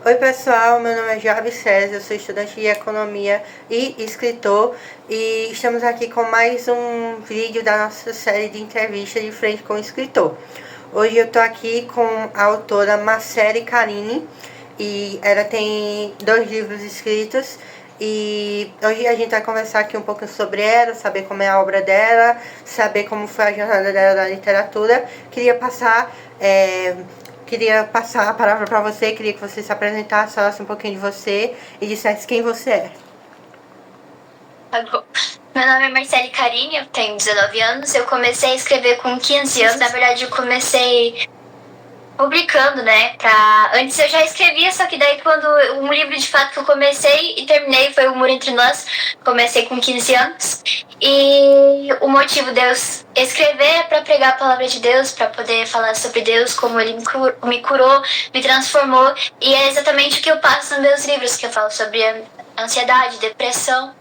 Oi pessoal, meu nome é Javi César, eu sou estudante de Economia e escritor e estamos aqui com mais um vídeo da nossa série de entrevistas de frente com o escritor. Hoje eu tô aqui com a autora Marcele Carini e ela tem 2 livros escritos e hoje a gente vai conversar aqui um pouco sobre ela, saber como é a obra dela, saber como foi a jornada dela na literatura. Queria passar a palavra para você, queria que você se apresentasse, falasse um pouquinho de você e dissesse quem você é. Tá bom. Meu nome é Marcele Carini, eu tenho 19 anos, eu comecei a escrever com 15 anos. Na verdade, eu comecei publicando, né? Antes eu já escrevia, só que daí quando um livro de fato que eu comecei e terminei foi O Muro Entre Nós. Comecei com 15 anos. E o motivo de eu escrever é para pregar a palavra de Deus, para poder falar sobre Deus, como Ele me curou, me transformou. E é exatamente o que eu passo nos meus livros, que eu falo sobre ansiedade, depressão.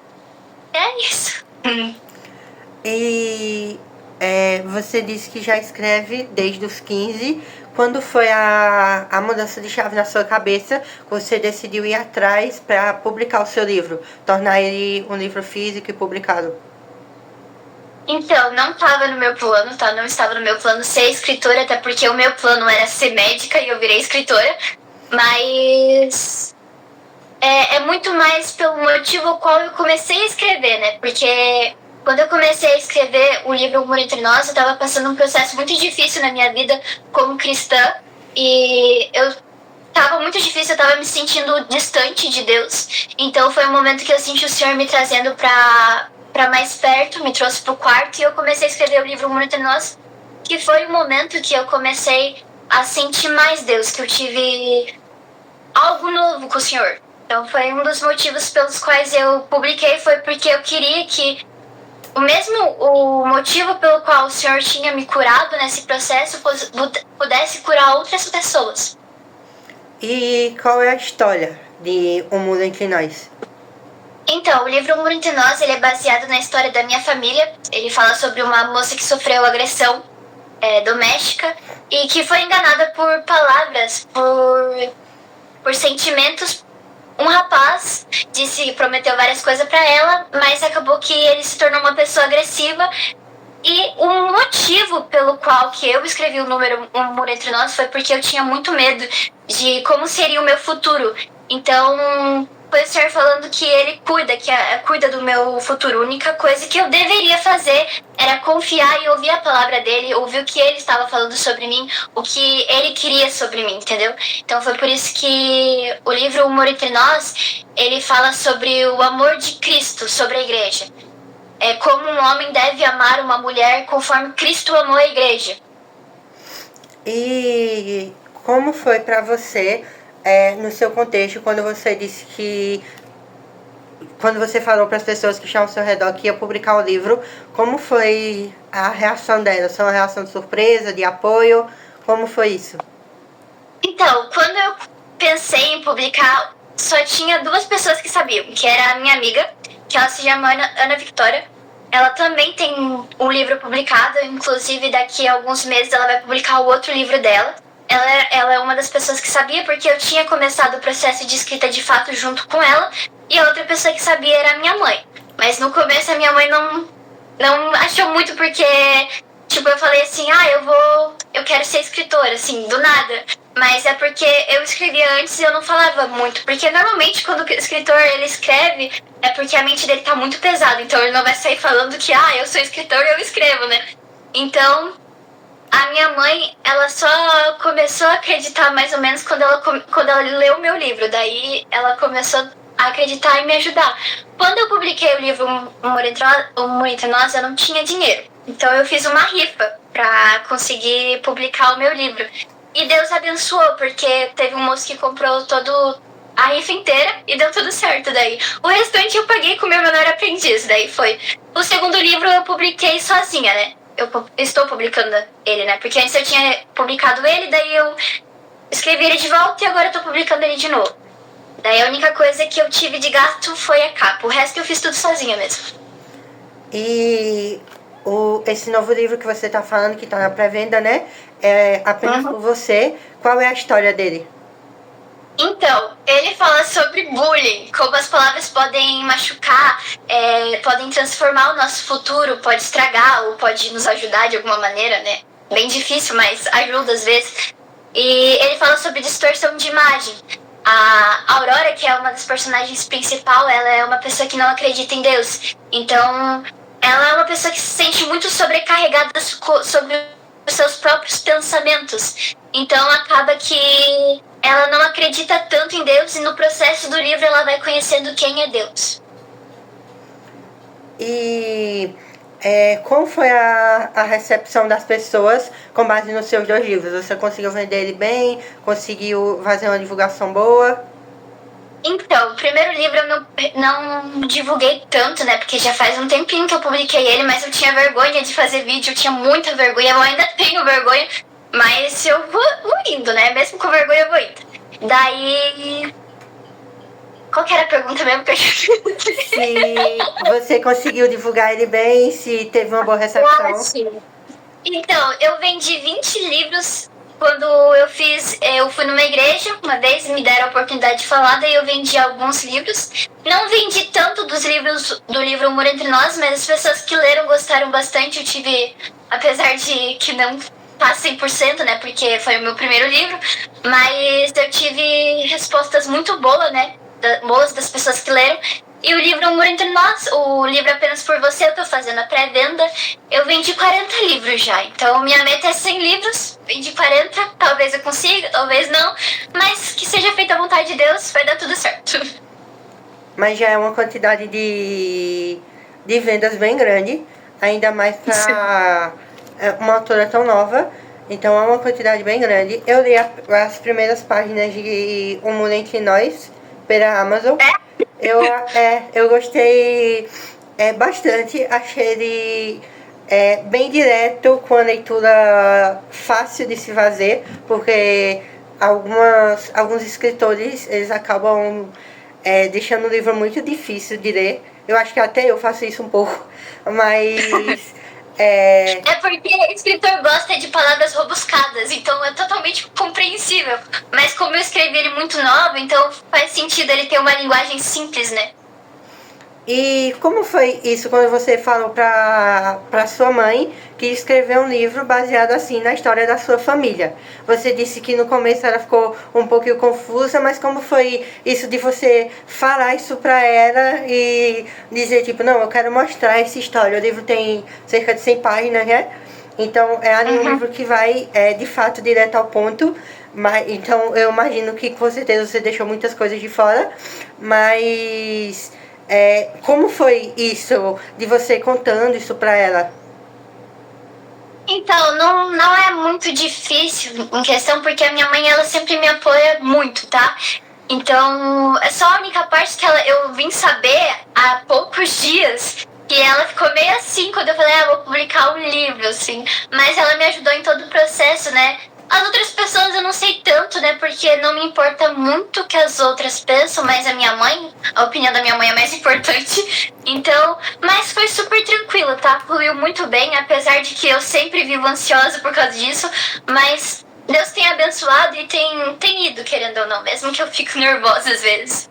É isso. E você disse que já escreve desde os 15. Quando foi a mudança de chave na sua cabeça, você decidiu ir atrás para publicar o seu livro, tornar ele um livro físico e publicado? Então, não estava no meu plano, tá? Não estava no meu plano ser escritora, até porque o meu plano era ser médica e eu virei escritora. Mas é muito mais pelo motivo ao qual eu comecei a escrever, né? Porque quando eu comecei a escrever o livro O Muro Entre Nós, eu estava passando um processo muito difícil na minha vida como cristã. E tava muito difícil, eu tava me sentindo distante de Deus. Então foi um momento que eu senti o Senhor me trazendo pra mais perto, me trouxe pro quarto e eu comecei a escrever o livro O Muro Entre Nós, que foi o momento que eu comecei a sentir mais Deus, que eu tive algo novo com o Senhor. Então foi um dos motivos pelos quais eu publiquei, foi porque eu queria que o motivo pelo qual o Senhor tinha me curado nesse processo pudesse curar outras pessoas. E qual é a história de O Muro Entre Nós? Então, o livro O Muro Entre Nós, ele é baseado na história da minha família. Ele fala sobre uma moça que sofreu agressão doméstica e que foi enganada por palavras, por sentimentos. Um rapaz prometeu várias coisas pra ela, mas acabou que ele se tornou uma pessoa agressiva. E o motivo pelo qual que eu escrevi o número Um Muro Entre Nós foi porque eu tinha muito medo de como seria o meu futuro. Então, foi o Senhor falando que Ele cuida do meu futuro. A única coisa que eu deveria fazer era confiar e ouvir a palavra dEle, ouvir o que Ele estava falando sobre mim, o que Ele queria sobre mim, entendeu? Então foi por isso que o livro O Muro Entre Nós, ele fala sobre o amor de Cristo sobre a igreja. É como um homem deve amar uma mulher conforme Cristo amou a igreja. E como foi para você, no seu contexto, quando você disse que... Quando você falou para as pessoas que estavam ao seu redor que ia publicar o livro, como foi a reação delas? Foi uma reação de surpresa, de apoio? Como foi isso? Então, quando eu pensei em publicar, só tinha 2 pessoas que sabiam, que era a minha amiga, que ela se chama Ana Victoria. Ela também tem um livro publicado, inclusive daqui a alguns meses ela vai publicar o outro livro dela. Ela é uma das pessoas que sabia, porque eu tinha começado o processo de escrita de fato junto com ela, e a outra pessoa que sabia era a minha mãe. Mas no começo a minha mãe não achou muito, porque tipo, eu falei assim, eu quero ser escritora, assim, do nada. Mas é porque eu escrevia antes e eu não falava muito. Porque normalmente quando o escritor ele escreve, é porque a mente dele tá muito pesada. Então ele não vai sair falando que, eu sou escritor e eu escrevo, né? Então, a minha mãe, ela só começou a acreditar mais ou menos quando ela leu o meu livro. Daí ela começou a acreditar e me ajudar. Quando eu publiquei o livro Um Muro Entre Nós, eu não tinha dinheiro. Então eu fiz uma rifa pra conseguir publicar o meu livro. E Deus abençoou, porque teve um moço que comprou a rifa inteira e deu tudo certo daí. O restante eu paguei com o meu menor aprendiz, daí foi. O segundo livro eu publiquei sozinha, né? Eu estou publicando ele, né? Porque antes eu tinha publicado ele, daí eu escrevi ele de volta e agora eu tô publicando ele de novo. Daí a única coisa que eu tive de gasto foi a capa. O resto eu fiz tudo sozinha mesmo. E esse novo livro que você tá falando, que tá na pré-venda, né? É apenas por você. Qual é a história dele? Então, também fala sobre bullying, como as palavras podem machucar, podem transformar o nosso futuro, pode estragar ou pode nos ajudar de alguma maneira, né? Bem difícil, mas ajuda às vezes. E ele fala sobre distorção de imagem. A Aurora, que é uma das personagens principais, ela é uma pessoa que não acredita em Deus. Então, ela é uma pessoa que se sente muito sobrecarregada sobre os seus próprios pensamentos. Então, acaba que ela não acredita tanto em Deus e no processo do livro ela vai conhecendo quem é Deus. E como foi a recepção das pessoas com base nos seus 2 livros? Você conseguiu vender ele bem? Conseguiu fazer uma divulgação boa? Então, o primeiro livro eu não divulguei tanto, né? Porque já faz um tempinho que eu publiquei ele, mas eu tinha vergonha de fazer vídeo, eu tinha muita vergonha, eu ainda tenho vergonha, mas eu vou indo, né? Mesmo com vergonha eu vou indo. Daí... Qual que era a pergunta mesmo que eu Se você conseguiu divulgar ele bem, se teve uma boa recepção. sim. Então, eu vendi 20 livros quando eu fui numa igreja, uma vez me deram a oportunidade de falar, daí eu vendi alguns livros. Não vendi tanto dos livros do livro Humor Entre Nós, mas as pessoas que leram gostaram bastante. Eu tive, apesar de que não tá 100%, né, porque foi o meu primeiro livro, mas eu tive respostas muito boas, né, boas das pessoas que leram. E o livro Humor Entre Nós, o livro Apenas Por Você, eu tô fazendo a pré-venda, eu vendi 40 livros já. Então minha meta é 100 livros, vendi 40, talvez eu consiga, talvez não, mas que seja feita a vontade de Deus, vai dar tudo certo. Mas já é uma quantidade de vendas bem grande, ainda mais para uma autora tão nova. Então é uma quantidade bem grande. Eu li as primeiras páginas de Humor Entre Nós pela Amazon. Eu gostei bastante, achei ele bem direto, com a leitura fácil de se fazer, porque alguns escritores eles acabam deixando o livro muito difícil de ler. Eu acho que até eu faço isso um pouco, mas... É porque o escritor gosta de palavras rebuscadas, então é totalmente compreensível. Mas como eu escrevi ele muito novo, então faz sentido ele ter uma linguagem simples, né? E como foi isso quando você falou pra sua mãe que escreveu um livro baseado assim na história da sua família? Você disse que no começo ela ficou um pouquinho confusa, mas como foi isso de você falar isso pra ela e dizer tipo, não, eu quero mostrar essa história. O livro tem cerca de 100 páginas, né? Então é um livro que vai de fato direto ao ponto. Mas, então eu imagino que com certeza você deixou muitas coisas de fora, mas... como foi isso, de você contando isso pra ela? Então, não é muito difícil em questão, porque a minha mãe, ela sempre me apoia muito, tá? Então, é só a única parte que eu vim saber há poucos dias, que ela ficou meio assim quando eu falei, vou publicar um livro, assim. Mas ela me ajudou em todo o processo, né? As outras pessoas eu não sei tanto, né? Porque não me importa muito o que as outras pensam, mas a minha mãe, a opinião da minha mãe é mais importante. Então, mas foi super tranquilo, tá? Fluiu muito bem, apesar de que eu sempre vivo ansiosa por causa disso. Mas Deus tem abençoado e tem ido, querendo ou não, mesmo que eu fico nervosa às vezes.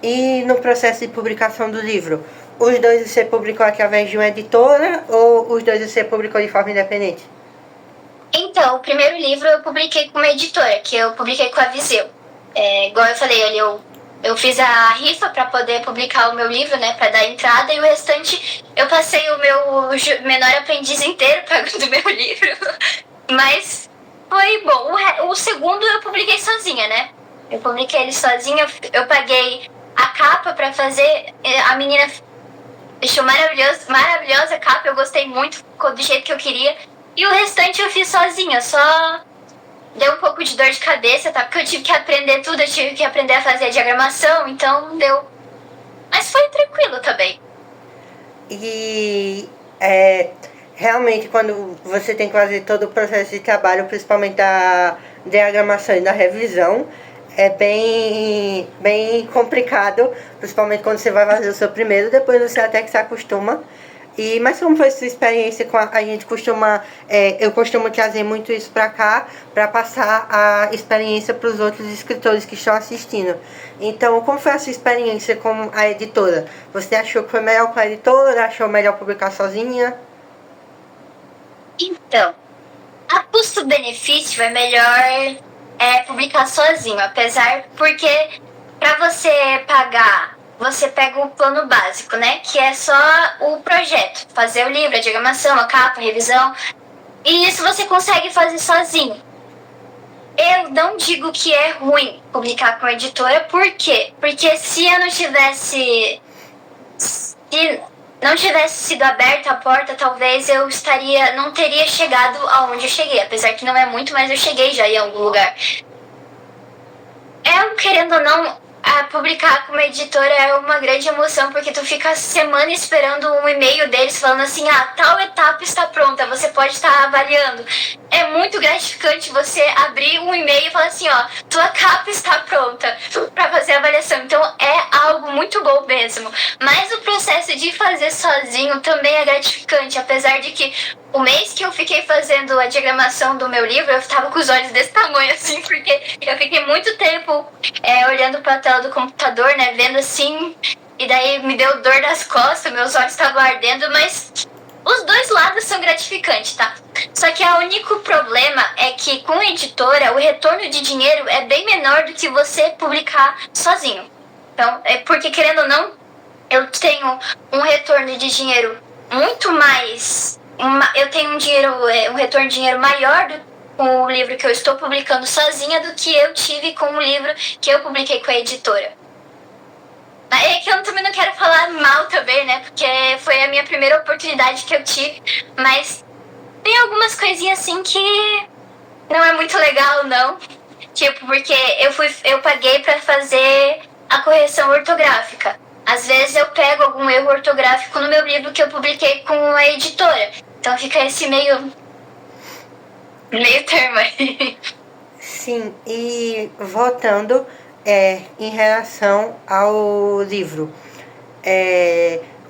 E no processo de publicação do livro, os 2 você publicou através de uma editora ou os 2 você publicou de forma independente? Então, o primeiro livro eu publiquei com uma editora, que eu publiquei com a Viseu. Igual eu falei ali, eu fiz a rifa para poder publicar o meu livro, né, para dar entrada, e o restante eu passei o meu menor aprendiz inteiro pagando o meu livro. Mas foi bom. O segundo eu publiquei sozinha, né? Eu publiquei ele sozinha, eu paguei a capa para fazer, a menina deixou maravilhosa a capa, eu gostei muito, ficou do jeito que eu queria. E o restante eu fiz sozinha, só deu um pouco de dor de cabeça, tá? Porque eu tive que aprender tudo, eu tive que aprender a fazer a diagramação, então deu... Mas foi tranquilo também. E realmente quando você tem que fazer todo o processo de trabalho, principalmente da diagramação e da revisão, é bem complicado, principalmente quando você vai fazer o seu primeiro, depois você até que se acostuma. Mas como foi a sua experiência com a gente costuma, eu costumo trazer muito isso para cá, para passar a experiência para os outros escritores que estão assistindo. Então, como foi a sua experiência com a editora? Você achou que foi melhor com a editora? Achou melhor publicar sozinha? Então, a custo-benefício é melhor publicar sozinho, apesar porque para você pagar, você pega o plano básico, né? Que é só o projeto, fazer o livro, a diagramação, a capa, a revisão. E isso você consegue fazer sozinho. Eu não digo que é ruim publicar com a editora, por quê? Porque se eu não tivesse. Se não tivesse sido aberta a porta, talvez eu não teria chegado aonde eu cheguei. Apesar que não é muito, mas eu cheguei já em algum lugar. Querendo ou não, publicar com uma editora é uma grande emoção, porque tu fica semana esperando um e-mail deles falando assim, tal etapa está pronta, você pode estar avaliando. É muito gratificante você abrir um e-mail e falar assim, tua capa está pronta para fazer a avaliação. Então é algo muito bom mesmo. Mas o processo de fazer sozinho também é gratificante, apesar de que o mês que eu fiquei fazendo a diagramação do meu livro, eu tava com os olhos desse tamanho, assim, porque eu fiquei muito tempo olhando pra tela do computador, né, vendo assim, e daí me deu dor nas costas, meus olhos estavam ardendo, mas os dois lados são gratificantes, tá? Só que o único problema é que com a editora, o retorno de dinheiro é bem menor do que você publicar sozinho. Então, porque querendo ou não, eu tenho um retorno de dinheiro muito mais... eu tenho um retorno de dinheiro maior com o livro que eu estou publicando sozinha do que eu tive com o livro que eu publiquei com a editora. É que eu também não quero falar mal também, né? Porque foi a minha primeira oportunidade que eu tive. Mas tem algumas coisinhas assim que não é muito legal, não. Tipo, porque eu paguei pra fazer a correção ortográfica. Às vezes eu pego algum erro ortográfico no meu livro que eu publiquei com a editora. Então fica esse meio termo aí. Sim, e voltando em relação ao livro,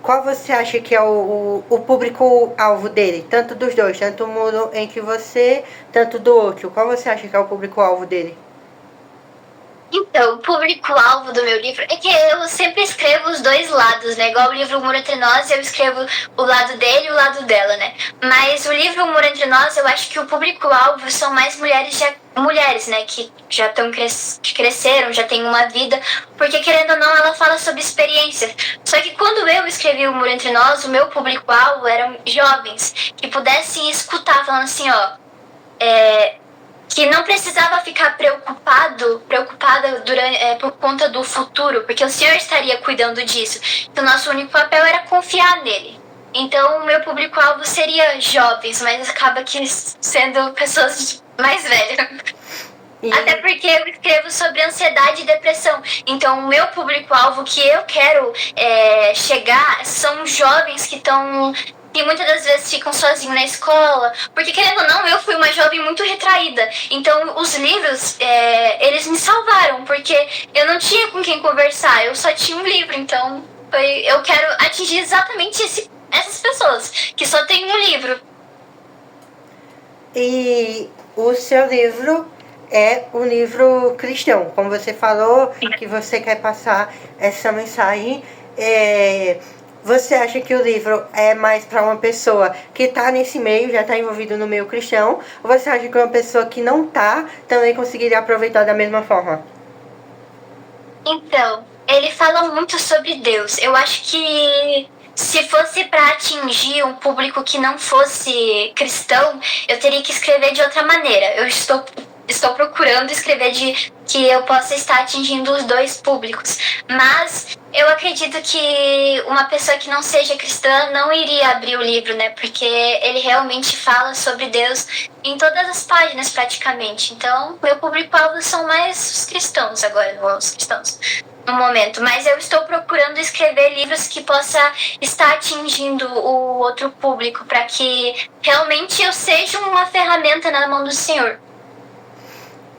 qual você acha que é o público-alvo dele? Tanto dos dois, tanto o muro entre você, tanto do outro. Qual você acha que é o público-alvo dele? Então, o público-alvo do meu livro é que eu sempre escrevo os dois lados, né? Igual o livro O Muro Entre Nós, eu escrevo o lado dele e o lado dela, né? Mas o livro O Muro Entre Nós, eu acho que o público-alvo são mais mulheres, né? Que já cresceram, já têm uma vida. Porque, querendo ou não, ela fala sobre experiências. Só que quando eu escrevi O Muro Entre Nós, o meu público-alvo eram jovens que pudessem escutar, falando assim, que não precisava ficar preocupada por conta do futuro, porque o Senhor estaria cuidando disso. Então, nosso único papel era confiar nele. Então, o meu público-alvo seria jovens, mas acaba que sendo pessoas mais velhas. Até porque eu escrevo sobre ansiedade e depressão. Então, o meu público-alvo que eu quero chegar são jovens que muitas das vezes ficam sozinhos na escola. Porque, querendo ou não, eu fui uma jovem muito retraída. Então, os livros, eles me salvaram. Porque eu não tinha com quem conversar. Eu só tinha um livro. Então, eu quero atingir exatamente essas pessoas. Que só tem um livro. E o seu livro é um livro cristão. Como você falou, que você quer passar essa mensagem... Você acha que o livro é mais para uma pessoa que está nesse meio, já está envolvido no meio cristão? Ou você acha que uma pessoa que não está também conseguiria aproveitar da mesma forma? Então, ele fala muito sobre Deus. Eu acho que se fosse para atingir um público que não fosse cristão, eu teria que escrever de outra maneira. Eu estou procurando escrever que eu possa estar atingindo os dois públicos. Mas eu acredito que uma pessoa que não seja cristã não iria abrir o livro, né? Porque ele realmente fala sobre Deus em todas as páginas, praticamente. Então, meu público-alvo são mais os cristãos agora, os cristãos, no momento. Mas eu estou procurando escrever livros que possa estar atingindo o outro público, para que realmente eu seja uma ferramenta na mão do Senhor.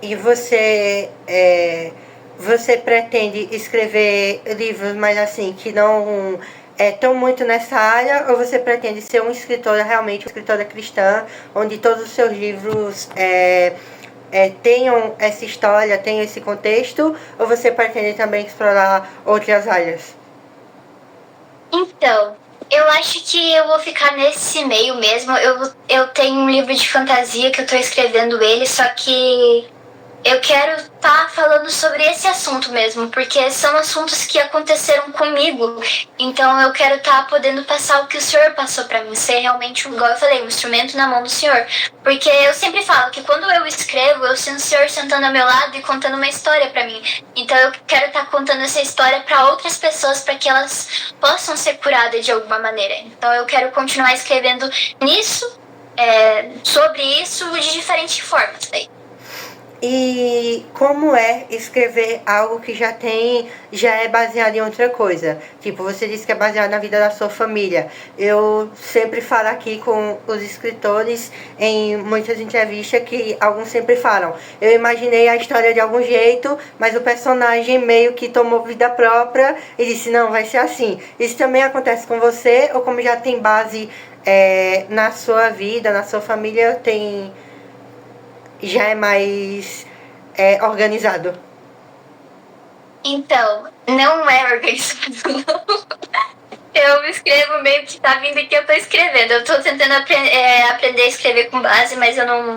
E você pretende escrever livros mais assim, que não estão muito nessa área, ou você pretende ser uma escritora realmente, uma escritora cristã, onde todos os seus livros tenham essa história, tenham esse contexto, ou você pretende também explorar outras áreas? Então, eu acho que eu vou ficar nesse meio mesmo. Eu tenho um livro de fantasia que eu tô escrevendo ele, só que eu quero estar falando sobre esse assunto mesmo, porque são assuntos que aconteceram comigo. Então eu quero estar podendo passar o que o Senhor passou pra mim, ser realmente, igual eu falei, um instrumento na mão do Senhor. Porque eu sempre falo que quando eu escrevo, eu sinto o Senhor sentando ao meu lado e contando uma história pra mim. Então eu quero estar contando essa história pra outras pessoas, para que elas possam ser curadas de alguma maneira. Então eu quero continuar escrevendo nisso, sobre isso, de diferentes formas daí. E como é escrever algo que já é baseado em outra coisa? Tipo, você disse que é baseado na vida da sua família. Eu sempre falo aqui com os escritores em muitas entrevistas que alguns sempre falam: eu imaginei a história de algum jeito, mas o personagem meio que tomou vida própria e disse, não, vai ser assim. Isso também acontece com você, ou como já tem base na sua vida, na sua família, já é mais organizado? Então, não é organizado, não. Eu escrevo meio que tá vindo aqui, eu tô escrevendo. Eu tô tentando aprender a escrever com base, mas eu não...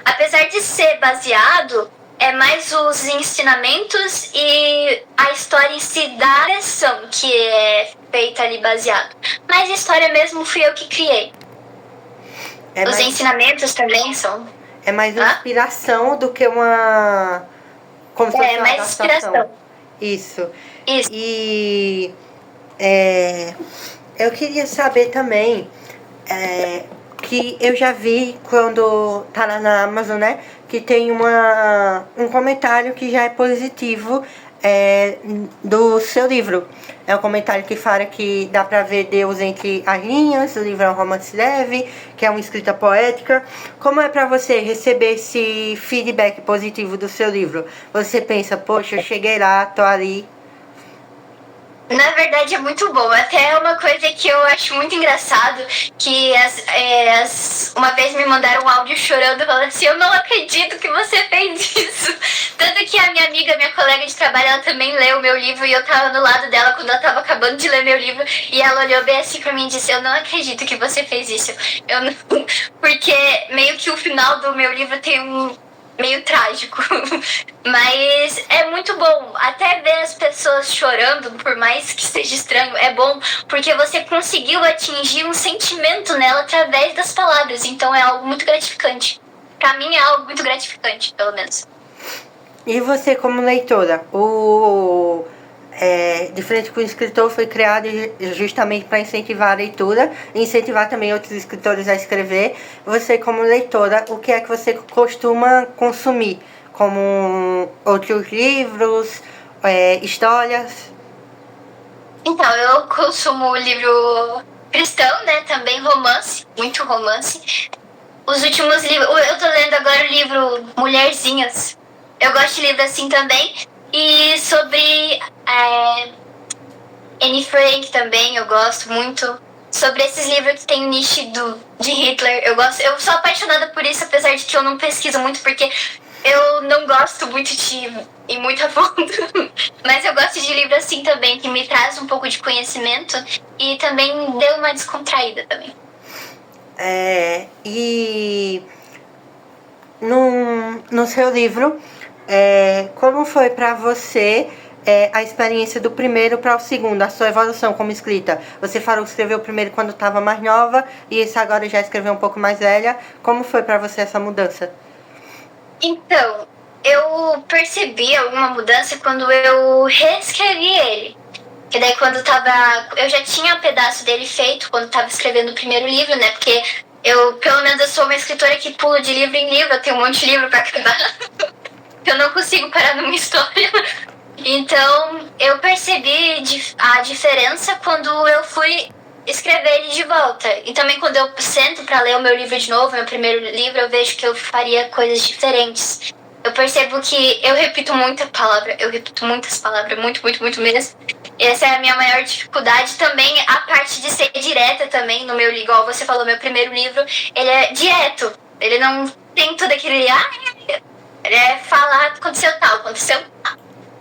Apesar de ser baseado, é mais os ensinamentos e a história em si da direção que é feita ali baseado. Mas a história mesmo fui eu que criei. Os ensinamentos também são... É mais uma inspiração do que uma... Como se fosse uma mais inspiração. Isso. E eu queria saber também que eu já vi quando tá lá na Amazon, né? Que tem um comentário que já é positivo do seu livro. É um comentário que fala que dá pra ver Deus entre as linhas, o livro é um romance leve, que é uma escrita poética. Como é pra você receber esse feedback positivo do seu livro? Você pensa, poxa, eu cheguei lá, tô ali. Na verdade é muito bom. Até é uma coisa que eu acho muito engraçado, que uma vez me mandaram um áudio chorando, falando assim, eu não acredito que você fez isso. Tanto que a minha amiga, minha colega de trabalho, ela também leu o meu livro, e eu tava do lado dela quando ela tava acabando de ler meu livro, e ela olhou bem assim pra mim e disse, eu não acredito que você fez isso. Eu não... Porque meio que o final do meu livro tem meio trágico, mas é muito bom. Até ver as pessoas chorando, por mais que seja estranho, é bom, porque você conseguiu atingir um sentimento nela através das palavras, então é algo muito gratificante. Pra mim é algo muito gratificante, pelo menos. E você como leitora, Diferente com o Escritor foi criado justamente para incentivar a leitura e incentivar também outros escritores a escrever. Você como leitora, o que é que você costuma consumir? Como outros livros, histórias? Então, eu consumo livro cristão, né? Também romance, muito romance. Os últimos livros... Eu tô lendo agora o livro Mulherzinhas. Eu gosto de livro assim também. E sobre Anne Frank também, eu gosto muito. Sobre esses livros que tem o nicho de Hitler, eu gosto. Eu sou apaixonada por isso, apesar de que eu não pesquiso muito, porque eu não gosto muito de ir muito a fundo. Mas eu gosto de livro assim também, que me traz um pouco de conhecimento e também deu uma descontraída também. E no seu livro, como foi para você a experiência do primeiro para o segundo, a sua evolução como escrita? Você falou que escreveu o primeiro quando estava mais nova e esse agora já escreveu um pouco mais velha. Como foi para você essa mudança? Então, eu percebi alguma mudança quando eu reescrevi ele. Que daí quando eu já tinha um pedaço dele feito quando estava escrevendo o primeiro livro, né? Porque pelo menos eu sou uma escritora que pula de livro em livro, eu tenho um monte de livro para acabar. Eu não consigo parar numa história. Então, eu percebi a diferença quando eu fui escrever ele de volta. E também quando eu sento para ler o meu livro de novo, meu primeiro livro, eu vejo que eu faria coisas diferentes. Eu percebo que eu repito muita palavra, eu repito muitas palavras, muito, muito, muito mesmo. Essa é a minha maior dificuldade. Também a parte de ser direta também no meu livro. Igual você falou, meu primeiro livro, ele é direto. Ele não tem tudo aquele... ele é falar, aconteceu tal.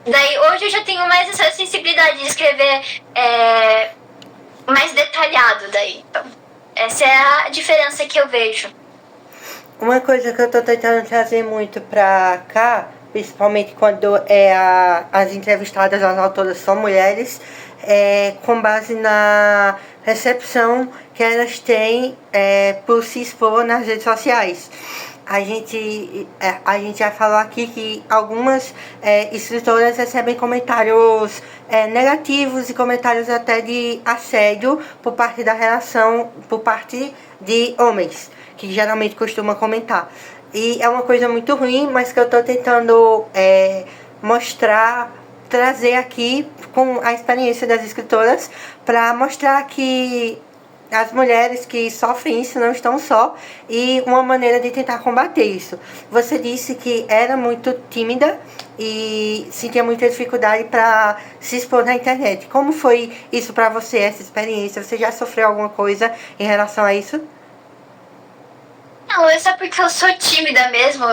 Daí hoje eu já tenho mais essa sensibilidade de escrever mais detalhado daí. Então, essa é a diferença que eu vejo. Uma coisa que eu tô tentando trazer muito pra cá, principalmente quando as entrevistadas, as autoras são mulheres, com base na recepção que elas têm por se expor nas redes sociais. A gente já falou aqui que algumas escritoras recebem comentários negativos e comentários até de assédio por parte da relação, por parte de homens, que geralmente costuma comentar. E é uma coisa muito ruim, mas que eu estou tentando trazer aqui com a experiência das escritoras, para mostrar que as mulheres que sofrem isso não estão só, e uma maneira de tentar combater isso. Você disse que era muito tímida e sentia muita dificuldade para se expor na internet. Como foi isso para você, essa experiência? Você já sofreu alguma coisa em relação a isso? Não, é só porque eu sou tímida mesmo.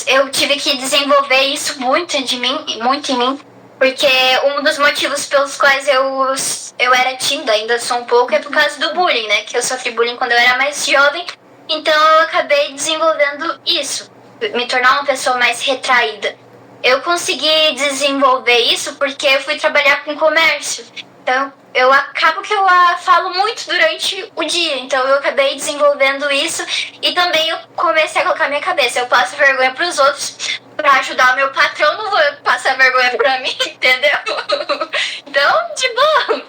Eu tive que desenvolver isso muito em mim. Porque um dos motivos pelos quais eu era tímida, ainda sou um pouco, é por causa do bullying, né? Que eu sofri bullying quando eu era mais jovem. Então eu acabei desenvolvendo isso, me tornar uma pessoa mais retraída. Eu consegui desenvolver isso porque eu fui trabalhar com comércio. Então eu acabo que eu falo muito durante o dia. Então eu acabei desenvolvendo isso, e também eu comecei a colocar na minha cabeça: eu passo vergonha pros outros, pra ajudar o meu patrão, não vou passar vergonha pra mim, entendeu? Então, de boa.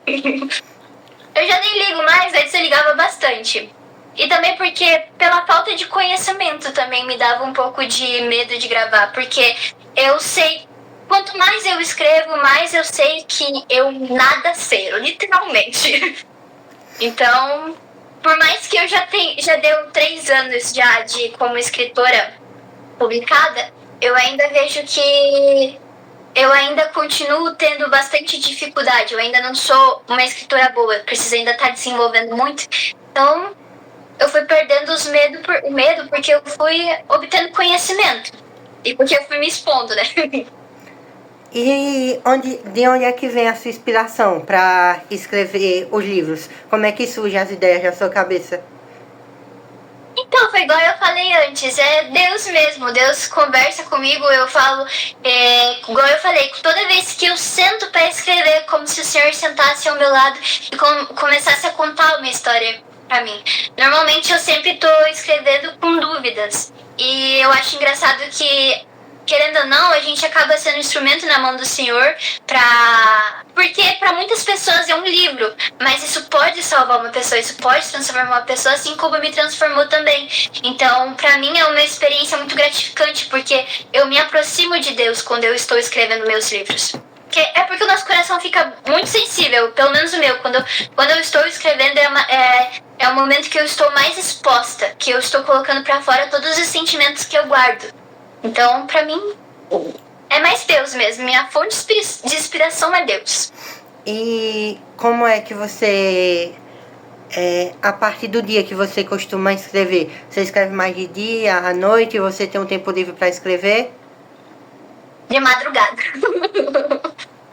Eu já nem ligo mais, antes eu ligava bastante. E também porque, pela falta de conhecimento, também me dava um pouco de medo de gravar. Porque eu sei, quanto mais eu escrevo, mais eu sei que eu nada sei, literalmente. Então, por mais que eu já deu 3 anos já como escritora publicada, eu ainda vejo que eu ainda continuo tendo bastante dificuldade. Eu ainda não sou uma escritora boa, eu preciso ainda estar desenvolvendo muito. Então, eu fui perdendo o medo porque eu fui obtendo conhecimento. E porque eu fui me expondo, né? E de onde é que vem a sua inspiração para escrever os livros? Como é que surgem as ideias na sua cabeça? Então, foi igual eu falei antes, é Deus mesmo. Deus conversa comigo, eu falo, igual eu falei, toda vez que eu sento para escrever, como se o Senhor sentasse ao meu lado e começasse a contar uma história pra mim. Normalmente eu sempre tô escrevendo com dúvidas, e eu acho engraçado que, querendo ou não, a gente acaba sendo um instrumento na mão do Senhor porque para muitas pessoas é um livro, mas isso pode salvar uma pessoa, isso pode transformar uma pessoa, assim como me transformou também. Então, para mim é uma experiência muito gratificante, porque eu me aproximo de Deus quando eu estou escrevendo meus livros. Porque o nosso coração fica muito sensível, pelo menos o meu. Quando eu estou escrevendo, é o momento que eu estou mais exposta, que eu estou colocando para fora todos os sentimentos que eu guardo. Então, pra mim, é mais Deus mesmo. Minha fonte de inspiração é Deus. E como é que você, a partir do dia que você costuma escrever, você escreve mais de dia, à noite, você tem um tempo livre para escrever? De madrugada.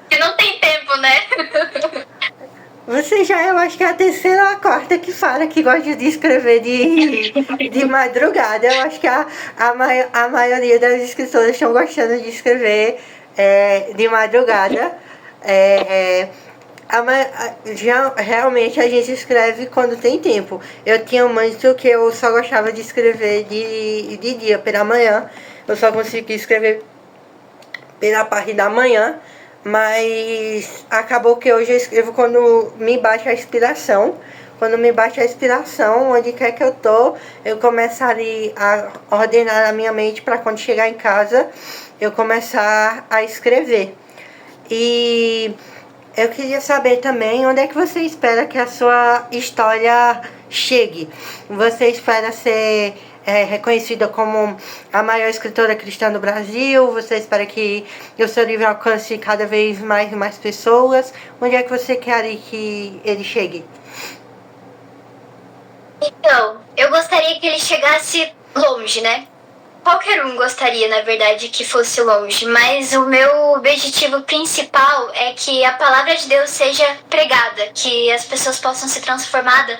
Que não tem tempo, né? Você já, eu acho que é a terceira ou a quarta que fala que gosta de escrever de madrugada. Eu acho que a maioria das escritoras estão gostando de escrever de madrugada. Realmente a gente escreve quando tem tempo. Eu tinha muito que eu só gostava de escrever de dia, pela manhã. Eu só conseguia escrever pela parte da manhã. Mas acabou que hoje eu escrevo quando me bate a inspiração. Quando me bate a inspiração, onde quer que eu tô, eu começo ali a ordenar a minha mente para quando chegar em casa, eu começar a escrever. E eu queria saber também onde é que você espera que a sua história chegue. Você espera ser é reconhecida como a maior escritora cristã do Brasil? Você espera que o seu livro alcance cada vez mais e mais pessoas? Onde é que você quer que ele chegue? Então, eu gostaria que ele chegasse longe, né? Qualquer um gostaria, na verdade, que fosse longe, mas o meu objetivo principal é que a palavra de Deus seja pregada, que as pessoas possam ser transformadas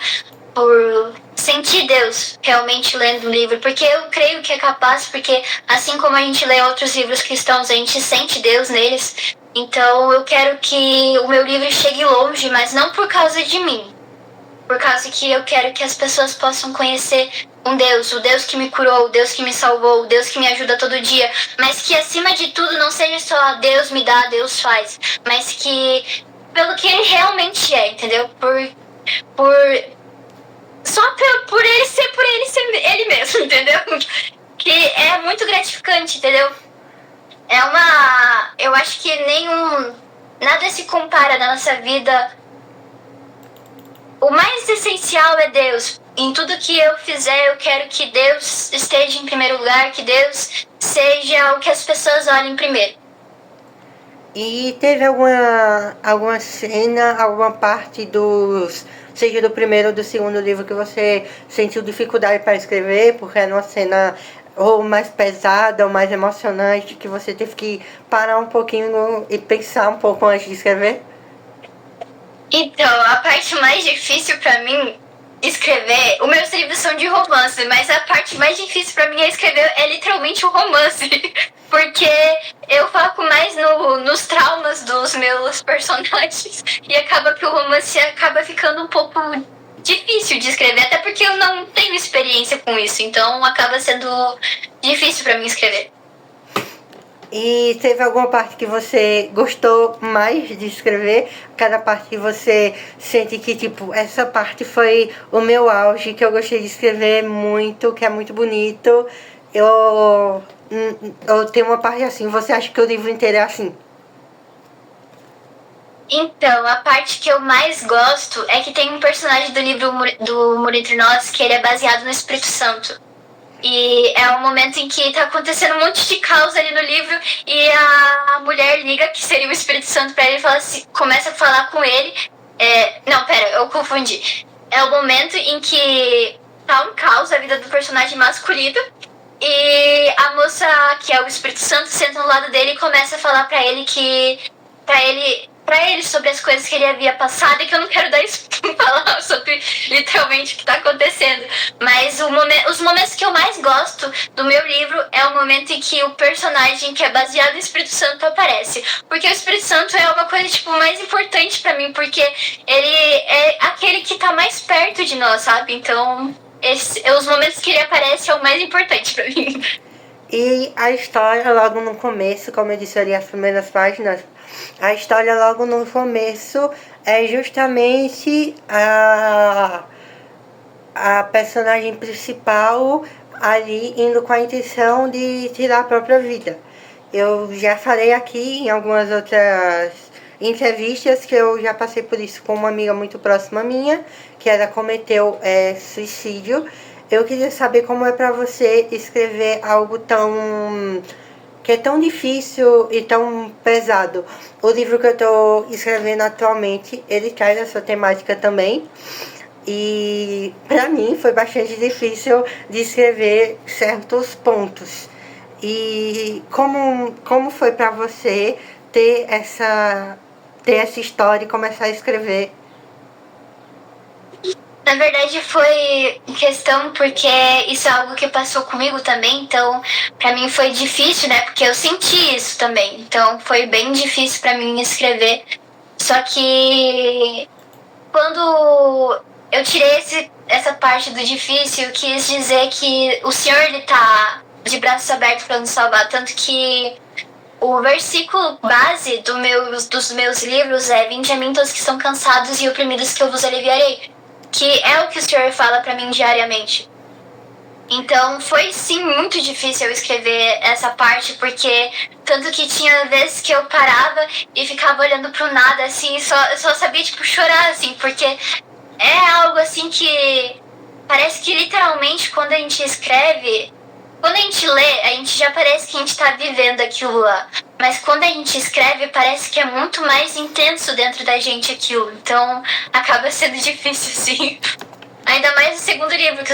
por sentir Deus realmente lendo o livro, porque eu creio que é capaz, porque assim como a gente lê outros livros cristãos, a gente sente Deus neles. Então eu quero que o meu livro chegue longe, mas não por causa de mim, por causa que eu quero que as pessoas possam conhecer um Deus, o Deus que me curou, o Deus que me salvou, o Deus que me ajuda todo dia, mas que acima de tudo não seja só Deus me dá, Deus faz, mas que pelo que ele realmente é, entendeu? Só por ele ser ele mesmo, entendeu? Que é muito gratificante, entendeu? Eu acho que nada se compara na nossa vida. O mais essencial é Deus. Em tudo que eu fizer, eu quero que Deus esteja em primeiro lugar, que Deus seja o que as pessoas olhem primeiro. E teve alguma cena, alguma parte seja do primeiro ou do segundo livro, que você sentiu dificuldade para escrever, porque era uma cena ou mais pesada ou mais emocionante, que você teve que parar um pouquinho e pensar um pouco antes de escrever? Então, a parte mais difícil pra mim escrever, os meus livros são de romance, mas a parte mais difícil pra mim escrever é literalmente o romance, porque eu foco mais nos traumas dos meus personagens e acaba que o romance acaba ficando um pouco difícil de escrever, até porque eu não tenho experiência com isso, então acaba sendo difícil pra mim escrever. E teve alguma parte que você gostou mais de escrever? Cada parte que você sente que, tipo, essa parte foi o meu auge, que eu gostei de escrever muito, que é muito bonito. Eu tenho uma parte assim. Você acha que o livro inteiro é assim? Então, a parte que eu mais gosto é que tem um personagem do livro do Muro Entre Nós que ele é baseado no Espírito Santo. E é um momento em que tá acontecendo um monte de caos ali no livro e a mulher liga, que seria o Espírito Santo, pra ele e fala assim, começa a falar com ele. Não, pera, eu confundi. É o momento em que tá um caos a vida do personagem masculino e a moça, que é o Espírito Santo, senta do lado dele e começa a falar pra ele sobre as coisas que ele havia passado, e que eu não quero falar sobre literalmente o que está acontecendo. Mas os momentos que eu mais gosto do meu livro é o momento em que o personagem que é baseado no Espírito Santo aparece. Porque o Espírito Santo é uma coisa, tipo, mais importante pra mim, porque ele é aquele que tá mais perto de nós, sabe? Então, os momentos que ele aparece é o mais importante pra mim. E a história, logo no começo, como eu disse ali, as primeiras páginas, a história logo no começo é justamente a personagem principal ali indo com a intenção de tirar a própria vida. Eu já falei aqui em algumas outras entrevistas que eu já passei por isso com uma amiga muito próxima minha, que ela cometeu suicídio. Eu queria saber como é para você escrever algo que é tão difícil e tão pesado. O livro que eu estou escrevendo atualmente, ele traz essa temática também. E para mim foi bastante difícil de escrever certos pontos. E como foi para você ter essa história e começar a escrever? Na verdade foi questão porque isso é algo que passou comigo também, então pra mim foi difícil, né? Porque eu senti isso também, então foi bem difícil pra mim escrever. Só que quando eu tirei essa parte do difícil, eu quis dizer que o Senhor, ele tá de braços abertos pra nos salvar, tanto que o versículo base dos meus livros é: vinde a mim todos que estão cansados e oprimidos, que eu vos aliviarei. Que é o que o Senhor fala pra mim diariamente. Então foi sim muito difícil eu escrever essa parte, porque tanto que tinha vezes que eu parava e ficava olhando pro nada, assim, eu só sabia, tipo, chorar, assim, porque é algo assim que parece que literalmente quando a gente escreve, quando a gente lê, a gente já parece que a gente tá vivendo aquilo lá. Mas quando a gente escreve, parece que é muito mais intenso dentro da gente aquilo. Então, acaba sendo difícil, sim. Ainda mais o segundo livro, que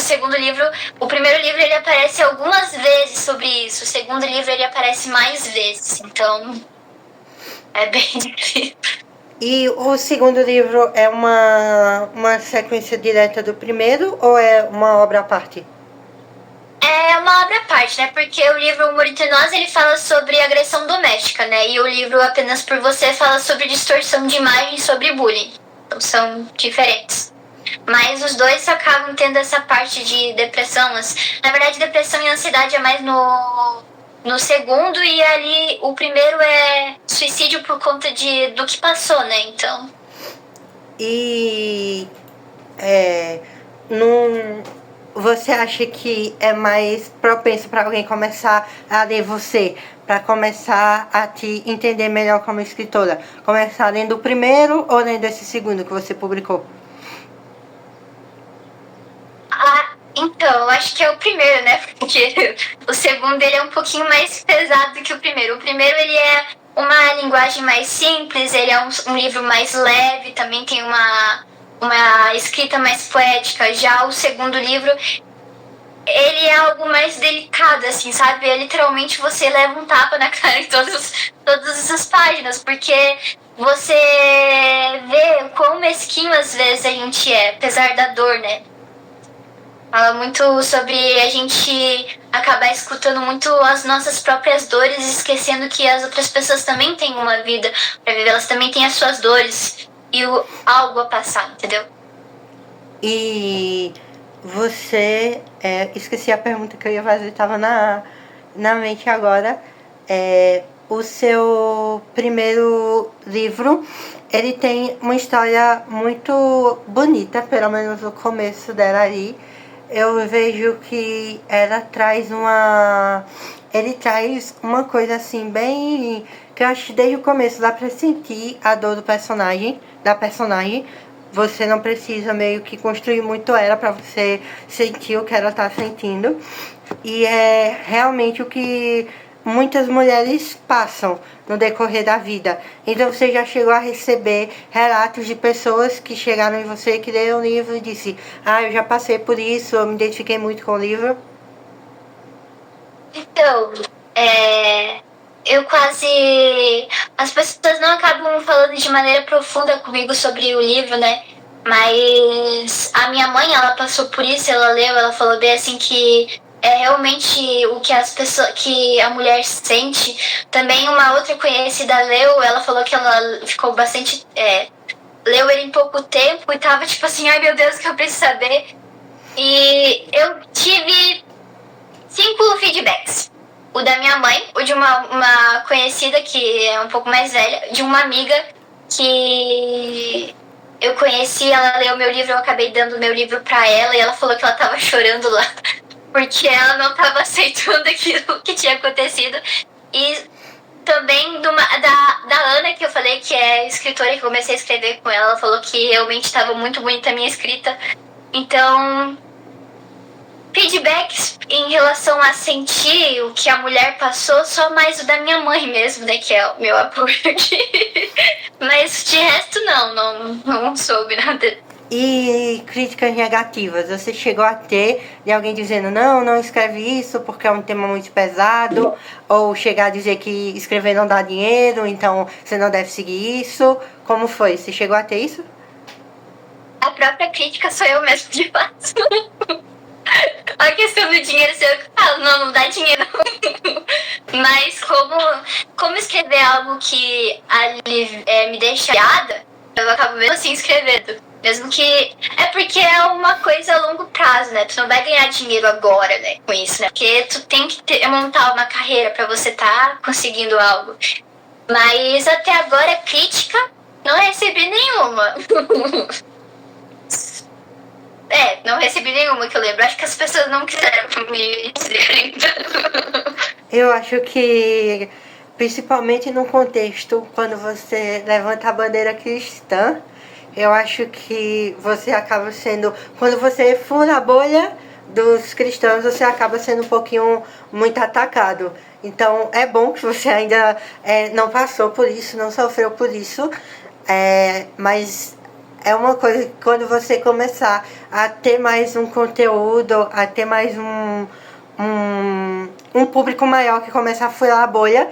o primeiro livro ele aparece algumas vezes sobre isso. O segundo livro ele aparece mais vezes. Então, é bem difícil. E o segundo livro é uma sequência direta do primeiro ou é uma obra à parte? É uma obra à parte, né? Porque o livro Humor Entre Nós, ele fala sobre agressão doméstica, né? E o livro Apenas Por Você fala sobre distorção de imagem e sobre bullying. Então são diferentes. Mas os dois acabam tendo essa parte de depressão. Na verdade, depressão e ansiedade é mais no segundo, e ali o primeiro é suicídio por conta do que passou, né? Então. E você acha que é mais propenso para alguém começar a ler você, para começar a te entender melhor como escritora? Começar lendo o primeiro ou lendo esse segundo que você publicou? Então, eu acho que é o primeiro, né? Porque o segundo ele é um pouquinho mais pesado que o primeiro. O primeiro ele é uma linguagem mais simples, ele é um livro mais leve, também tem uma escrita mais poética. Já o segundo livro, ele é algo mais delicado, assim, sabe? É literalmente você leva um tapa na cara em todas as páginas, porque você vê quão mesquinho às vezes a gente é, apesar da dor, né? Fala muito sobre a gente acabar escutando muito as nossas próprias dores, esquecendo que as outras pessoas também têm uma vida pra viver, elas também têm as suas dores e algo a passar, entendeu? E você... esqueci a pergunta que eu ia fazer, estava na mente agora. O seu primeiro livro, ele tem uma história muito bonita, pelo menos o começo dela ali. Eu vejo que ele traz uma coisa assim bem, que eu acho que desde o começo dá pra sentir a dor da personagem. Você não precisa meio que construir muito ela pra você sentir o que ela tá sentindo. E é realmente o que muitas mulheres passam no decorrer da vida. Então você já chegou a receber relatos de pessoas que chegaram em você, que leram o livro e disse: eu já passei por isso, eu me identifiquei muito com o livro? Então, eu quase... As pessoas não acabam falando de maneira profunda comigo sobre o livro, né? Mas a minha mãe, ela passou por isso, ela leu, ela falou bem assim que é realmente o que que a mulher sente. Também uma outra conhecida leu, ela falou que ela ficou bastante... leu ele em pouco tempo e tava tipo assim, ai meu Deus, que eu preciso saber. E eu tive 5 feedbacks. O da minha mãe, o de uma conhecida que é um pouco mais velha, de uma amiga que eu conheci, ela leu meu livro, eu acabei dando meu livro pra ela e ela falou que ela tava chorando lá, porque ela não tava aceitando aquilo que tinha acontecido. E também da Ana, que eu falei que é escritora, que comecei a escrever com ela, ela falou que realmente estava muito bonita a minha escrita. Então, feedbacks em relação a sentir o que a mulher passou, só mais o da minha mãe mesmo, né, que é o meu apoio aqui. Mas de resto não soube nada. E críticas negativas, você chegou a ter de alguém dizendo não escreve isso porque é um tema muito pesado, ou chegar a dizer que escrever não dá dinheiro, então você não deve seguir isso? Como foi? Você chegou a ter isso? A própria crítica sou eu mesmo que faço. A questão do dinheiro, se eu falo, não dá dinheiro. Mas como escrever algo que ali me deixa chateada, eu acabo mesmo assim escrevendo. Mesmo que... É porque é uma coisa a longo prazo, né? Tu não vai ganhar dinheiro agora, né? Com isso, né? Porque tu tem que montar uma carreira pra você tá conseguindo algo. Mas até agora, crítica, não recebi nenhuma. Não recebi nenhuma que eu lembro. Acho que as pessoas não quiseram me dizer. Eu acho que, principalmente no contexto, quando você levanta a bandeira cristã, eu acho que você acaba sendo, quando você fura a bolha dos cristãos, você acaba sendo um pouquinho muito atacado. Então é bom que você ainda não passou por isso, não sofreu por isso, mas é uma coisa que quando você começar a ter mais um conteúdo, a ter mais um público maior que começa a furar a bolha,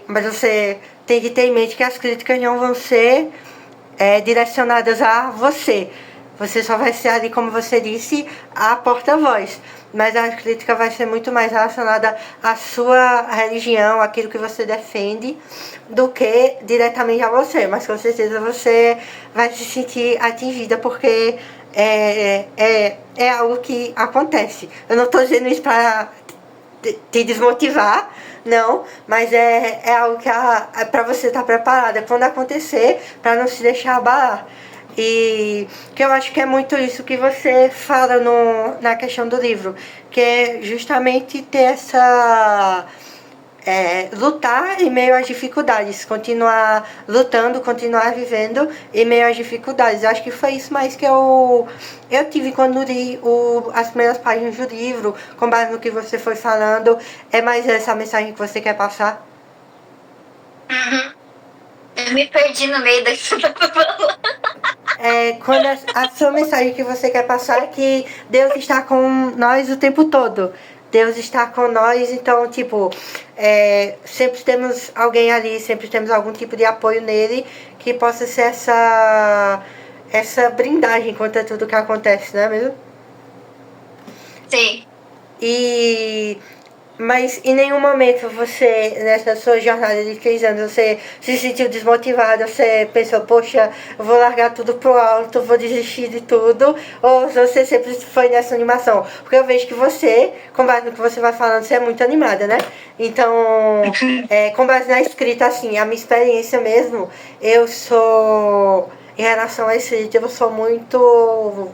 mas você tem que ter em mente que as críticas não vão ser direcionadas a você. Você só vai ser ali, como você disse, a porta-voz. Mas a crítica vai ser muito mais relacionada à sua religião, aquilo que você defende, do que diretamente a você. Mas com certeza você vai se sentir atingida, porque é algo que acontece. Eu não estou dizendo isso para te desmotivar, não, mas é algo que é para você estar preparada quando acontecer, para não se deixar abalar. E que eu acho que é muito isso que você fala na questão do livro, que é justamente ter essa lutar em meio às dificuldades, continuar lutando, continuar vivendo em meio às dificuldades. Eu acho que foi isso mais que eu tive quando li as primeiras páginas do livro, com base no que você foi falando. É mais essa mensagem que você quer passar? Uhum. Eu me perdi no meio da que você tava falando. Quando a sua mensagem que você quer passar é que Deus está com nós o tempo todo. Deus está com nós, então, tipo, sempre temos alguém ali, sempre temos algum tipo de apoio nele que possa ser essa brindagem contra tudo que acontece, não é mesmo? Sim. Mas em nenhum momento você, nessa sua jornada de 3 anos, você se sentiu desmotivada, você pensou, poxa, eu vou largar tudo pro alto, vou desistir de tudo, ou você sempre foi nessa animação? Porque eu vejo que você, com base no que você vai falando, você é muito animada, né? Então, com base na escrita, assim, a minha experiência mesmo, eu sou, em relação à escrita, eu sou muito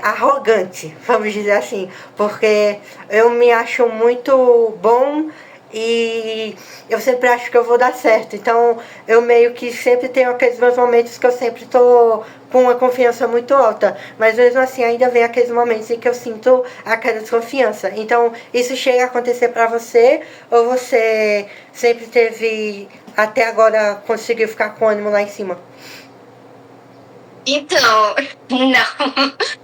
arrogante, vamos dizer assim, porque eu me acho muito bom e eu sempre acho que eu vou dar certo. Então eu meio que sempre tenho aqueles meus momentos que eu sempre tô com uma confiança muito alta, mas mesmo assim ainda vem aqueles momentos em que eu sinto aquela desconfiança. Então isso chega a acontecer pra você, ou você sempre teve, até agora conseguiu ficar com o ânimo lá em cima? Então, não.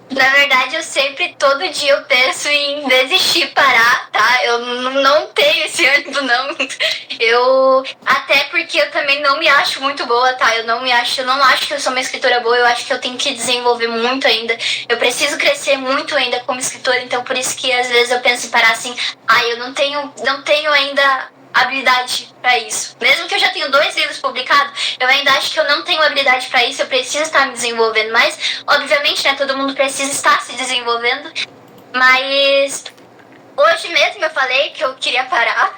Na verdade, eu sempre, todo dia eu penso em desistir, parar, tá? Eu não tenho esse ânimo, não. Até porque eu também não me acho muito boa, tá? Eu não acho que eu sou uma escritora boa, eu acho que eu tenho que desenvolver muito ainda. Eu preciso crescer muito ainda como escritora, então por isso que às vezes eu penso em parar assim, eu não tenho ainda habilidade para isso. Mesmo que eu já tenha 2 livros publicados, eu ainda acho que eu não tenho habilidade para isso, eu preciso estar me desenvolvendo mais. Obviamente, né, todo mundo precisa estar se desenvolvendo, mas hoje mesmo eu falei que eu queria parar,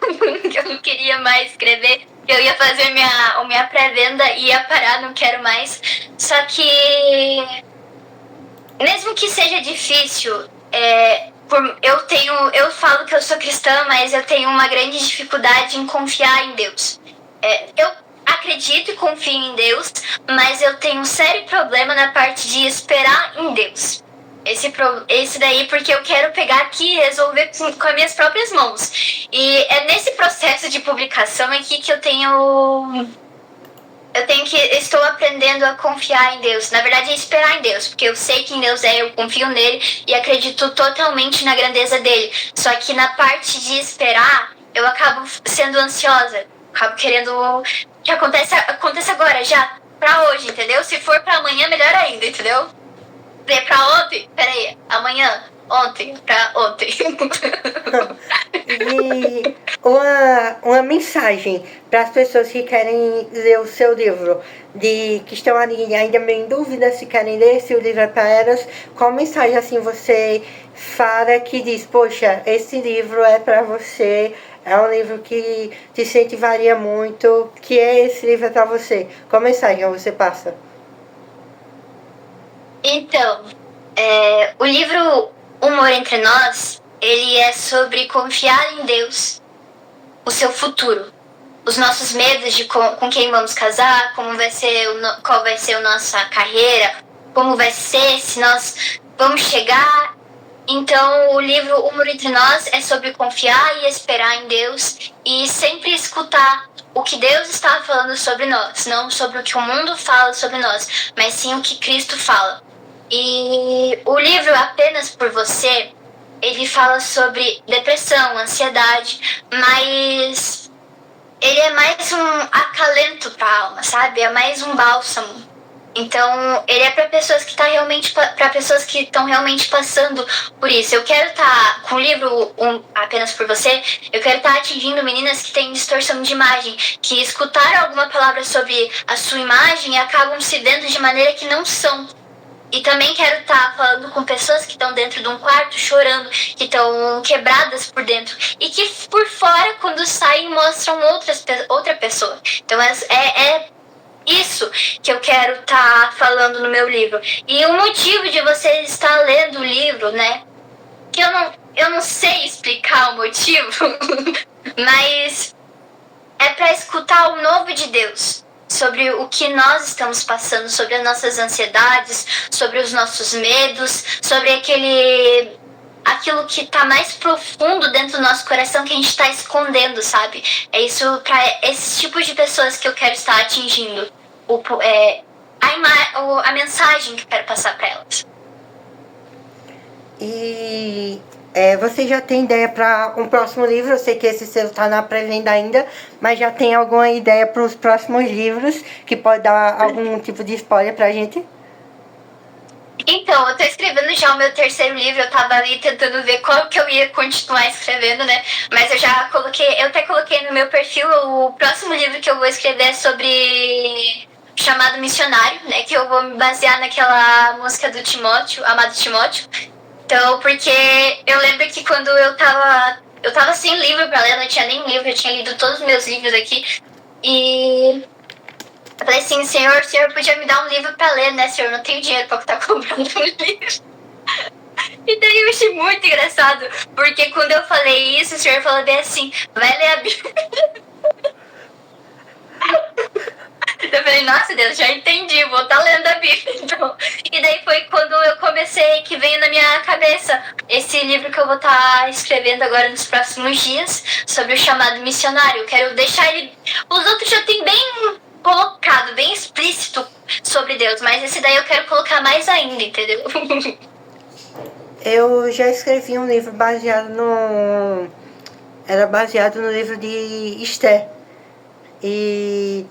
que eu não queria mais escrever, que eu ia fazer minha pré-venda e ia parar, não quero mais. Só que, mesmo que seja difícil, eu falo que eu sou cristã, mas eu tenho uma grande dificuldade em confiar em Deus. Eu acredito e confio em Deus, mas eu tenho um sério problema na parte de esperar em Deus. Esse daí porque eu quero pegar aqui e resolver com as minhas próprias mãos. E é nesse processo de publicação aqui que estou aprendendo a confiar em Deus. Na verdade, é esperar em Deus, porque eu sei que em Deus eu confio nele e acredito totalmente na grandeza dele. Só que na parte de esperar, eu acabo sendo ansiosa. Acabo querendo que aconteça agora, já, pra hoje, entendeu? Se for pra amanhã, melhor ainda, entendeu? Pra ontem, peraí, amanhã, ontem, pra ontem. E uma mensagem para as pessoas que querem ler o seu livro, que estão ali ainda meio em dúvida se querem ler, se o livro é para elas, qual mensagem assim você fala que diz, poxa, esse livro é para você, é um livro que te incentivaria muito, que esse livro é para você? Qual mensagem você passa? Então, o livro Humor Entre Nós, ele é sobre confiar em Deus, o seu futuro. os nossos medos de com quem vamos casar, qual vai ser a nossa carreira, como vai ser, se nós vamos chegar. Então, o livro O Muro Entre Nós é sobre confiar e esperar em Deus e sempre escutar o que Deus está falando sobre nós, não sobre o que o mundo fala sobre nós, mas sim o que Cristo fala. E o livro Apenas por Você, ele fala sobre depressão, ansiedade, mas ele é mais um acalento para a alma, sabe? É mais um bálsamo. Então, ele é para pessoas que estão realmente passando por isso. Eu quero estar com o livro Apenas por Você, eu quero estar atingindo meninas que têm distorção de imagem, que escutaram alguma palavra sobre a sua imagem e acabam se vendo de maneira que não são. E também quero estar falando com pessoas que estão dentro de um quarto chorando, que estão quebradas por dentro e que por fora, quando saem, mostram outra pessoa. Então é isso que eu quero estar falando no meu livro. E o motivo de você estar lendo o livro, né? Que eu não sei explicar o motivo, mas é para escutar o novo de Deus. Sobre o que nós estamos passando, sobre as nossas ansiedades, sobre os nossos medos, sobre aquilo que está mais profundo dentro do nosso coração que a gente está escondendo, sabe? É isso para esses tipos de pessoas que eu quero estar atingindo. A mensagem que eu quero passar para elas. E você já tem ideia para um próximo livro? Eu sei que esse seu está na pré-venda ainda, mas já tem alguma ideia para os próximos livros que pode dar algum tipo de spoiler pra gente? Então, eu tô escrevendo já o meu terceiro livro, eu tava ali tentando ver qual que eu ia continuar escrevendo, né? Mas eu até coloquei no meu perfil, o próximo livro que eu vou escrever é sobre chamado Missionário, né? Que eu vou me basear naquela música do Timóteo, Amado Timóteo. Então, porque eu lembro que quando eu tava sem livro pra ler, eu não tinha nem livro, eu tinha lido todos os meus livros aqui. E eu falei assim, Senhor, o Senhor podia me dar um livro pra ler, né, Senhor? Eu não tenho dinheiro pra estar comprando um livro. E daí eu achei muito engraçado, porque quando eu falei isso, o Senhor falou bem assim, vai ler a Bíblia. Eu falei, nossa Deus, já entendi, vou estar lendo a Bíblia, então. E daí foi quando eu comecei, que veio na minha cabeça esse livro que eu vou estar escrevendo agora nos próximos dias, sobre o chamado missionário. Eu quero deixar ele... Os outros já tem bem colocado, bem explícito sobre Deus, mas esse daí eu quero colocar mais ainda, entendeu? Eu já escrevi um livro era baseado no livro de Esther. E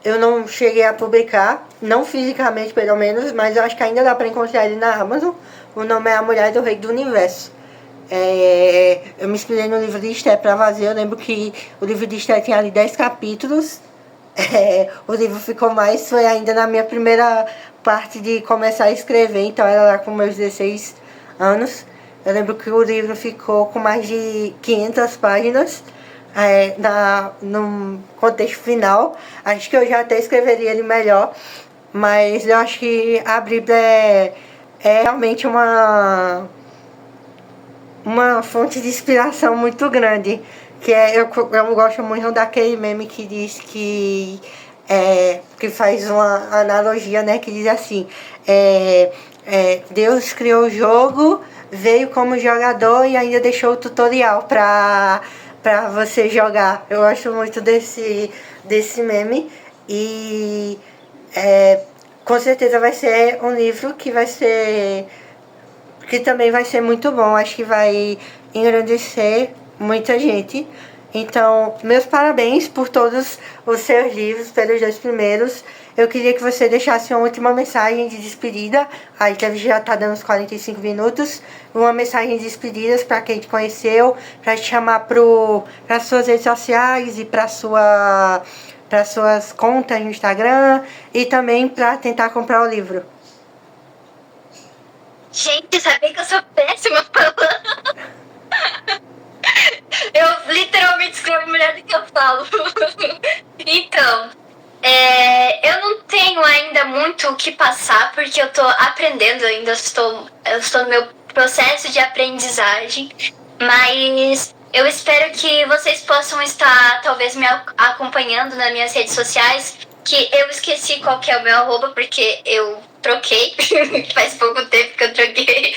eu não cheguei a publicar, não fisicamente pelo menos, mas eu acho que ainda dá para encontrar ele na Amazon. O nome é A Mulher do Rei do Universo. Eu me inspirei no livro de Esther para fazer. Eu lembro que o livro de Esther tinha ali 10 capítulos. O livro ficou mais, foi ainda na minha primeira parte de começar a escrever, então era lá com meus 16 anos. Eu lembro que o livro ficou com mais de 500 páginas. No contexto final, acho que eu já até escreveria ele melhor, mas eu acho que a Bíblia é realmente uma fonte de inspiração muito grande, que eu gosto muito daquele meme que diz que faz uma analogia, né, que diz assim, Deus criou o jogo, veio como jogador e ainda deixou o tutorial pra você jogar. Eu gosto muito desse meme e com certeza vai ser um livro que também vai ser muito bom. Acho que vai engrandecer muita gente. Então, meus parabéns por todos os seus livros, pelos 2 primeiros. Eu queria que você deixasse uma última mensagem de despedida. A entrevista já está dando uns 45 minutos. Uma mensagem de despedidas para quem te conheceu, para te chamar para suas redes sociais e para suas contas no Instagram e também para tentar comprar o livro. Gente, sabia que eu sou péssima falando? Eu literalmente escrevo melhor do que eu falo. Então, eu não tenho ainda muito o que passar, porque eu tô aprendendo ainda, eu estou no meu processo de aprendizagem, mas Eu espero que vocês possam estar, talvez, me acompanhando nas minhas redes sociais, que eu esqueci qual que é o meu arroba, porque eu troquei. Faz pouco tempo que eu troquei.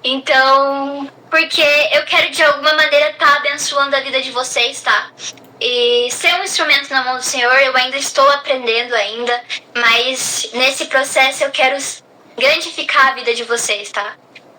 Então, porque eu quero de alguma maneira estar abençoando a vida de vocês, tá? E ser um instrumento na mão do Senhor, eu ainda estou aprendendo ainda, mas nesse processo eu quero grandificar a vida de vocês, tá?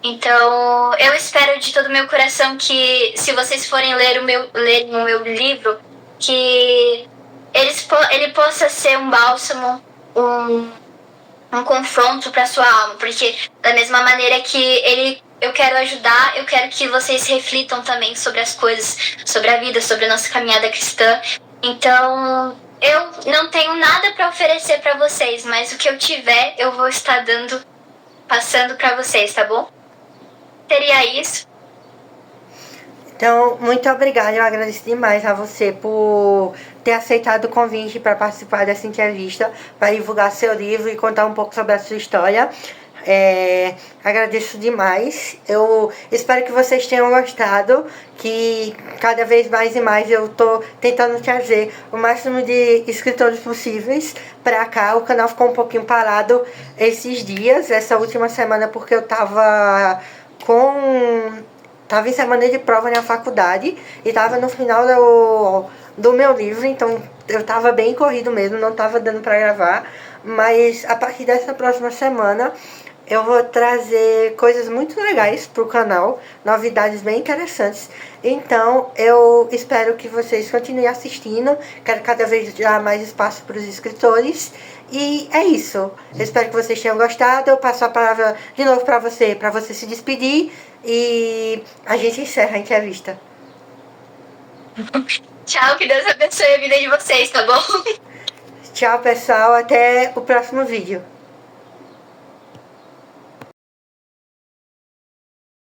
Então, eu espero de todo o meu coração que, se vocês forem ler o meu livro, que ele possa ser um bálsamo, um confronto para sua alma, porque da mesma maneira que eu quero ajudar, eu quero que vocês reflitam também sobre as coisas, sobre a vida, sobre a nossa caminhada cristã. Então, eu não tenho nada para oferecer para vocês, mas o que eu tiver, eu vou estar passando para vocês, tá bom? Seria isso. Então, muito obrigada, eu agradeço demais a você por ter aceitado o convite para participar dessa entrevista, para divulgar seu livro e contar um pouco sobre a sua história. Agradeço demais. Eu espero que vocês tenham gostado, que cada vez mais e mais eu tô tentando trazer o máximo de escritores possíveis para cá. O canal ficou um pouquinho parado esses dias, essa última semana, porque eu tava em semana de prova na faculdade e tava no final do meu livro, então eu tava bem corrido mesmo, não tava dando para gravar, mas a partir dessa próxima semana eu vou trazer coisas muito legais pro canal, novidades bem interessantes. Então eu espero que vocês continuem assistindo, quero cada vez dar mais espaço para os escritores. E é isso. Eu espero que vocês tenham gostado. Eu passo a palavra de novo para você se despedir e a gente encerra a entrevista. Tchau, que Deus abençoe a vida de vocês, tá bom? Tchau, pessoal. Até o próximo vídeo.